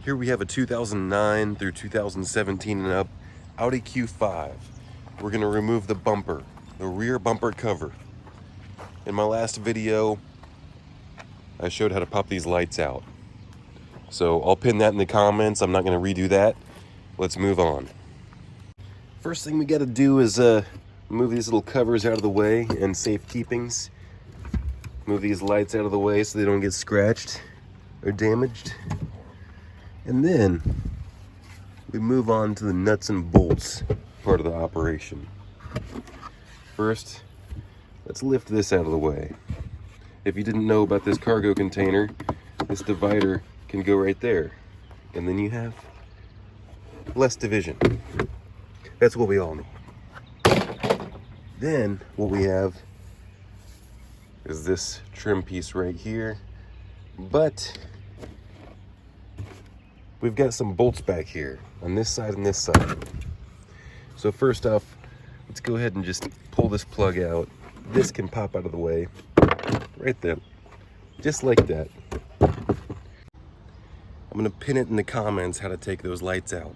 Here we have a 2009 through 2017 and up Audi Q5. We're gonna remove the bumper, the rear bumper cover. In my last video, I showed how to pop these lights out. So I'll pin that in the comments. I'm not gonna redo that. Let's move on. First thing we gotta do is move these little covers out of the way and safekeepings. Move these lights out of the way so they don't get scratched or damaged. And then we move on to the nuts and bolts part of the operation. First, let's lift this out of the way. If you didn't know about this cargo container, this divider can go right there. And then you have less division. That's what we all need. Then what we have is this trim piece right here. But we've got some bolts back here on this side and this side. So first off, let's go ahead and just pull this plug out. This can pop out of the way right there, just like that. I'm gonna pin it in the comments how to take those lights out.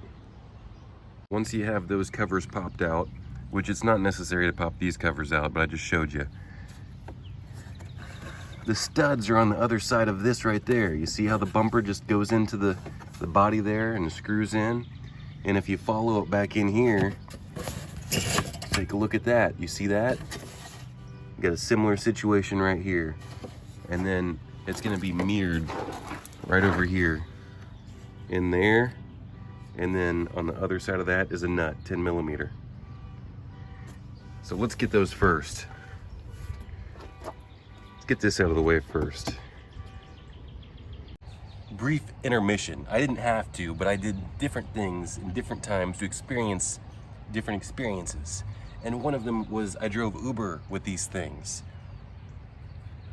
Once you have those covers popped out, which it's not necessary to pop these covers out, but I just showed you. The studs are on the other side of this right there. You see how the bumper just goes into the body there and screws in? And if you follow it back in here, take a look at that. You see that? You got a similar situation right here. And then it's gonna be mirrored right over here in there. And then on the other side of that is a nut, 10 millimeter. So let's get those first. Let's get this out of the way first. Brief intermission. I didn't have to, but I did different things in different times to experience different experiences. And one of them was I drove Uber with these things.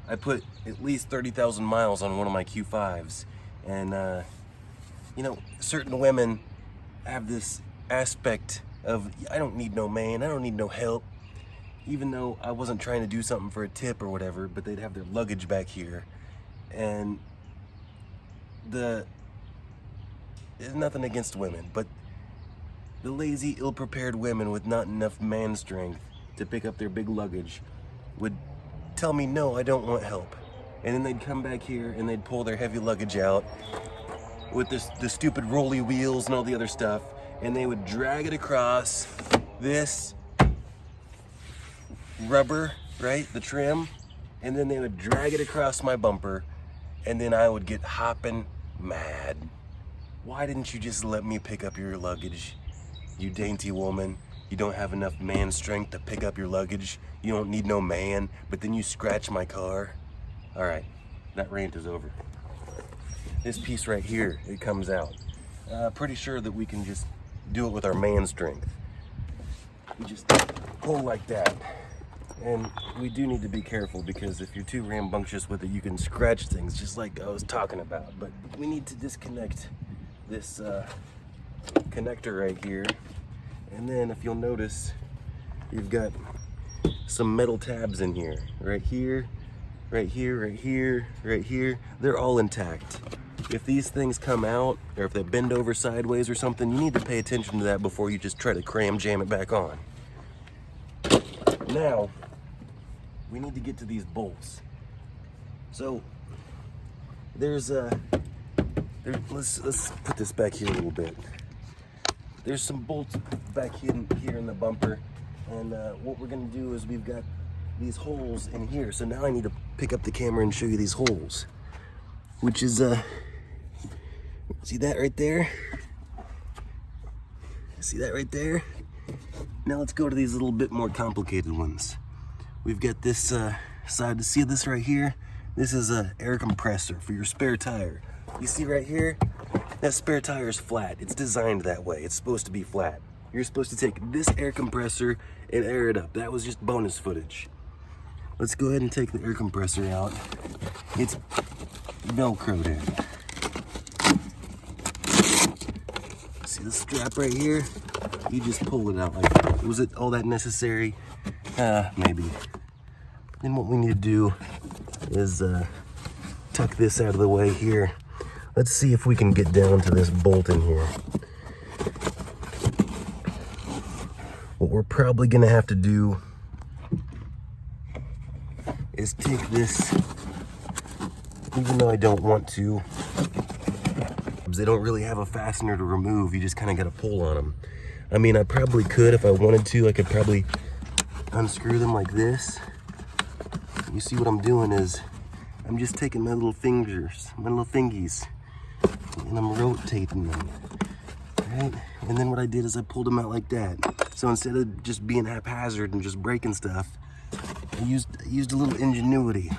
I put at least 30,000 miles on one of my Q5s. And, you know, certain women have this aspect of, I don't need no man, I don't need no help. Even though I wasn't trying to do something for a tip or whatever, but they'd have their luggage back here. And there's nothing against women, but the lazy, ill-prepared women with not enough man strength to pick up their big luggage would tell me, no, I don't want help. And then they'd come back here and they'd pull their heavy luggage out with the stupid rolly wheels and all the other stuff, and they would drag it across this rubber, right, the trim, and then they would drag it across my bumper, and then I would get hopping mad. Why didn't you just let me pick up your luggage? You dainty woman, you don't have enough man strength to pick up your luggage. You don't need no man, but then you scratch my car. All right, that rant is over. This piece right here, it comes out. Pretty sure that we can just do it with our man strength. We just pull like that. And we do need to be careful, because if you're too rambunctious with it, you can scratch things, just like I was talking about. But we need to disconnect this connector right here. And then if you'll notice, you've got some metal tabs in here. Right here, right here, right here, right here. They're all intact. If these things come out, or if they bend over sideways or something, you need to pay attention to that before you just try to cram jam it back on. Now, we need to get to these bolts. So there's let's put this back here a little bit. There's some bolts back here in the bumper, and what we're gonna do is we've got these holes in here. So now I need to pick up the camera and show you these holes, which is see that right there? See that right there? Now let's go to these little bit more complicated ones. We've got this side. To see this right here? This is an air compressor for your spare tire. You see right here? That spare tire is flat. It's designed that way. It's supposed to be flat. You're supposed to take this air compressor and air it up. That was just bonus footage. Let's go ahead and take the air compressor out. It's Velcroed in. See the strap right here? You just pull it out like that. Was it all that necessary? Maybe. Then what we need to do is tuck this out of the way here. Let's see if we can get down to this bolt in here. What we're probably gonna have to do is take this, even though I don't want to. They don't really have a fastener to remove. You just kind of got to pull on them. I mean, I probably could if I wanted to. I could probably unscrew them like this. You see what I'm doing is I'm just taking my little fingers, my little fingies, and I'm rotating them, right? And then what I did is I pulled them out like that. So instead of just being haphazard and just breaking stuff, I used a little ingenuity.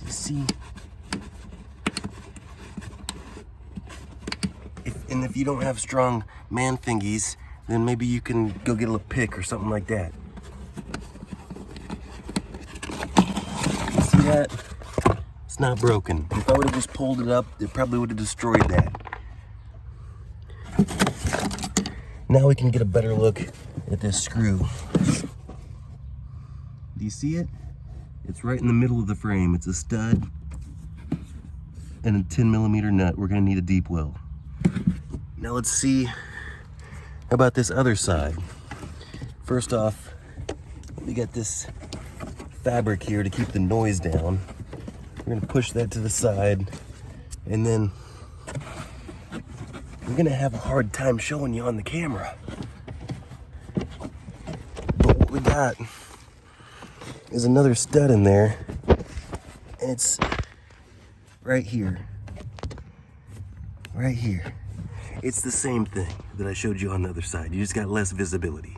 See, if you don't have strong man thingies, then maybe you can go get a pick or something like that. You see that? It's not broken. If I would have just pulled it up, it probably would have destroyed that. Now we can get a better look at this screw. Do you see it? It's right in the middle of the frame. It's a stud and a 10mm nut. We're gonna need a deep well. Now let's see about this other side. First off, we got this fabric here to keep the noise down. We're gonna push that to the side, and then we're gonna have a hard time showing you on the camera. But what we got is another stud in there, and it's right here. Right here. It's the same thing that I showed you on the other side. You just got less visibility.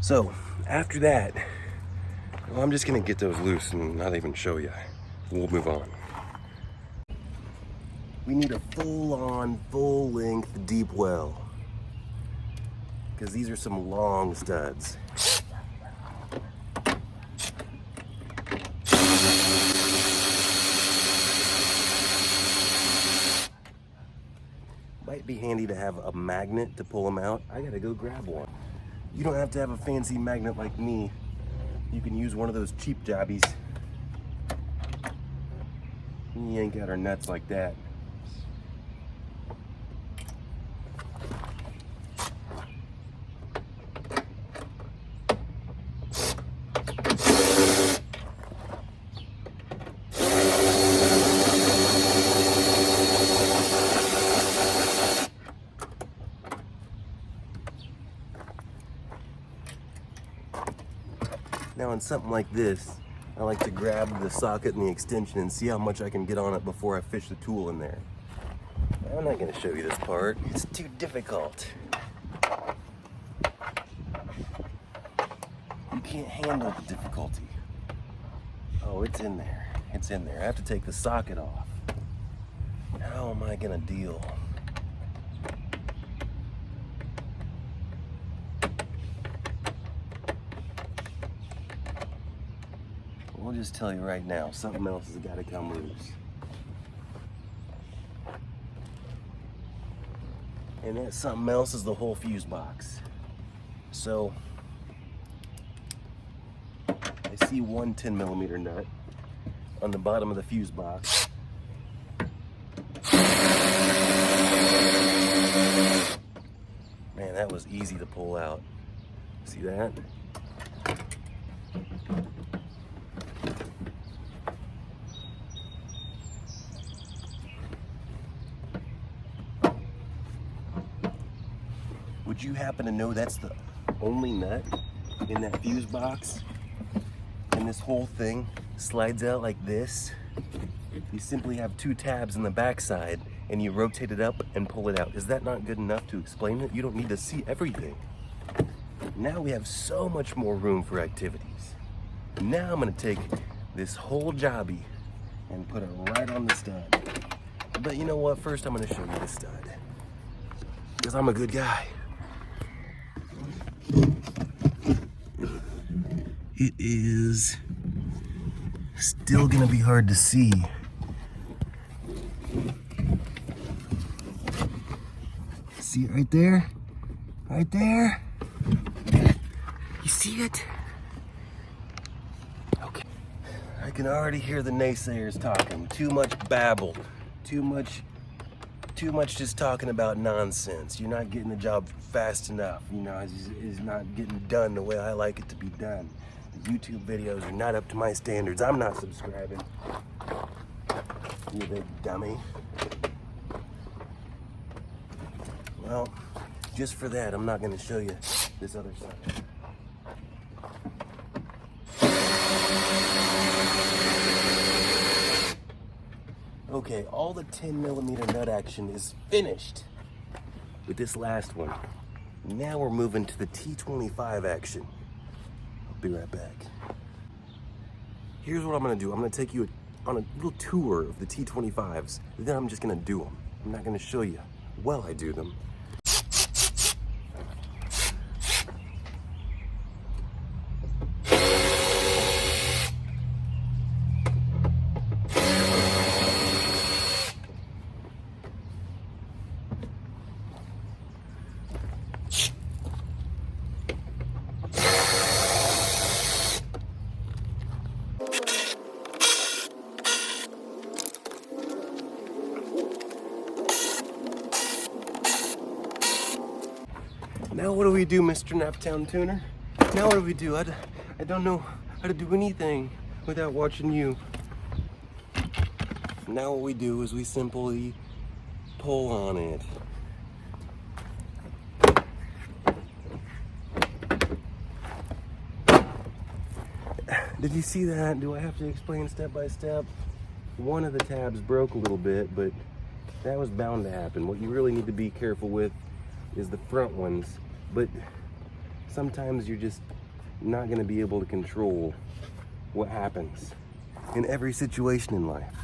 So after that, well, I'm just gonna get those loose and not even show you. We'll move on. We need a full-on, full-length deep well, because these are some long studs. Might be handy to have a magnet to pull them out. I gotta go grab one. You don't have to have a fancy magnet like me. You can use one of those cheap jobbies. You ain't got our nuts like that. Now on something like this, I like to grab the socket and the extension and see how much I can get on it before I fish the tool in there. I'm not going to show you this part. It's too difficult. You can't handle the difficulty. Oh, it's in there. It's in there. I have to take the socket off. How am I going to deal? We'll just tell you right now, something else has got to come loose. And that something else is the whole fuse box. So, I see one 10mm nut on the bottom of the fuse box. Man, that was easy to pull out. See that? Would you happen to know that's the only nut in that fuse box? And this whole thing slides out like this. You simply have two tabs in the backside and you rotate it up and pull it out. Is that not good enough to explain it? You don't need to see everything. Now we have so much more room for activities. Now I'm gonna take this whole jobby and put it right on the stud. But you know what? First I'm gonna show you the stud, because I'm a good guy. It is still gonna be hard to see. See it right there? Right there? it? Okay. I can already hear the naysayers talking. Too much babble. Too much just talking about nonsense. You're not getting the job fast enough. You know, it's not getting done the way I like it to be done. The YouTube videos are not up to my standards. I'm not subscribing. You big dummy. Well, just for that, I'm not going to show you this other side. Okay, all the 10mm nut action is finished with this last one. Now we're moving to the T25 action. I'll be right back. Here's what I'm gonna do. I'm gonna take you on a little tour of the T25s. Then I'm just gonna do them. I'm not gonna show you while I do them. Now what do we do, Mr. Naptown Tuner? Now what do we do? I don't know how to do anything without watching you. Now what we do is we simply pull on it. Did you see that? Do I have to explain step by step? One of the tabs broke a little bit, but that was bound to happen. What you really need to be careful with is the front ones, but sometimes you're just not going to be able to control what happens in every situation in life.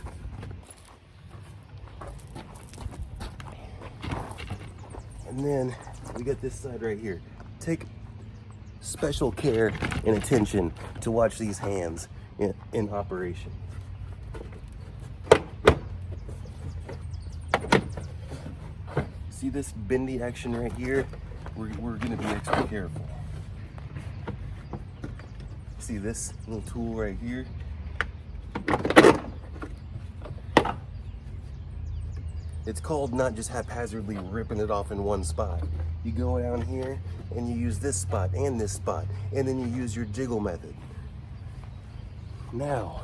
And then we got this side right here. Take special care and attention to watch these hands in operation. See this bendy action right here? We're going to be extra careful. See this little tool right here? It's called not just haphazardly ripping it off in one spot. You go down here and you use this spot, and then you use your jiggle method. Now,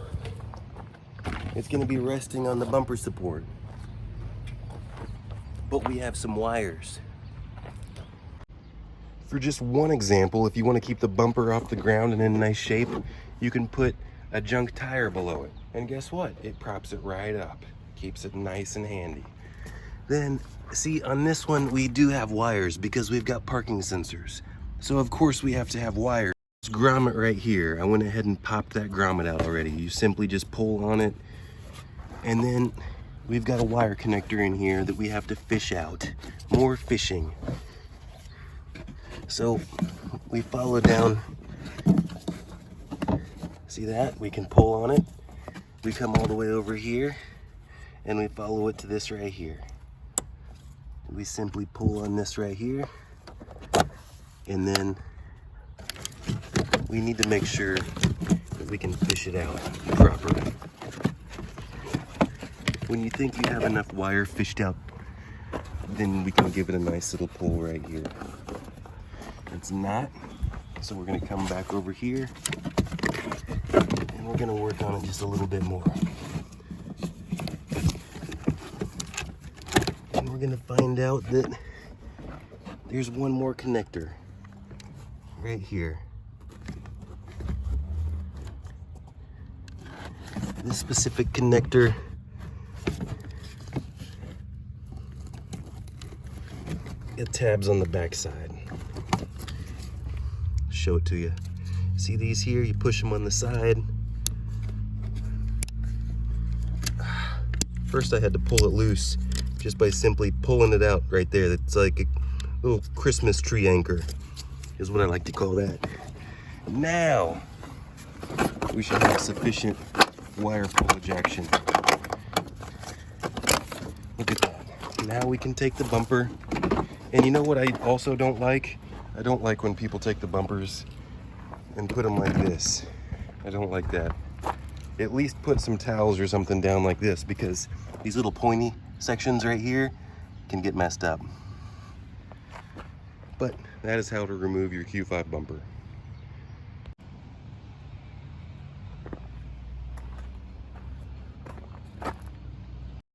it's going to be resting on the bumper support. But we have some wires. For just one example, if you want to keep the bumper off the ground and in nice shape, you can put a junk tire below it. And guess what? It props it right up. Keeps it nice and handy. Then, see, on this one, we do have wires because we've got parking sensors. So of course we have to have wires. This grommet right here, I went ahead and popped that grommet out already. You simply just pull on it, and then we've got a wire connector in here that we have to fish out. More fishing. So we follow down. See that? We can pull on it. We come all the way over here and we follow it to this right here. We simply pull on this right here, and then we need to make sure that we can fish it out properly. When you think you have enough wire fished out, then we can give it a nice little pull right here. It's not, so we're going to come back over here and we're going to work on it just a little bit more. And we're going to find out that there's one more connector right here. This specific connector got tabs on the back side. Show it to you. See these here? You push them on the side. First I had to pull it loose just by simply pulling it out right there. That's like a little Christmas tree anchor is what I like to call that. Now we should have sufficient wire pull ejection. Look at that. Now we can take the bumper. And you know what I also don't like? I don't like when people take the bumpers and put them like this. I don't like that. At least put some towels or something down like this, because these little pointy sections right here can get messed up. But that is how to remove your Q5 bumper.